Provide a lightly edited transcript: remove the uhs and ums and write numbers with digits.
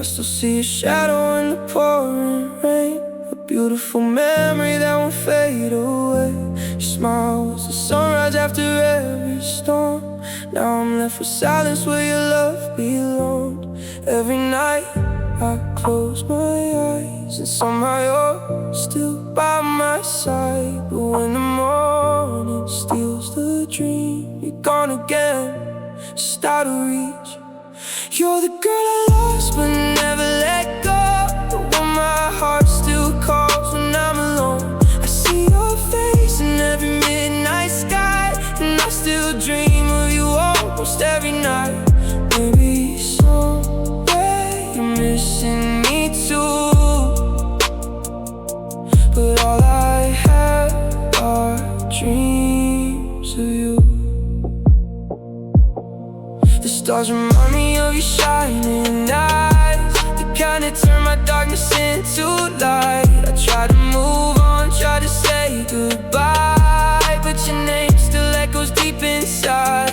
still see a shadow in the pouring rain, a beautiful memory that won't fade away. Your smile was the sunrise after every storm. Now I'm left with silence where your love belonged. Every night I close my eyes and somehow you're still by my side. But when the morning steals the dream, you're gone again, just out of reach. You're the girl I lost but never let go, the one my heart still calls when I'm alone. I see your face in every midnight sky, and I still dream of you almost every night. Maybe someday you're missing me too, but all I have are dreams of you. The stars remind me of your shining eyes, the kind that turn my darkness into light. I try to move on, try to say goodbye, but your name still echoes deep inside.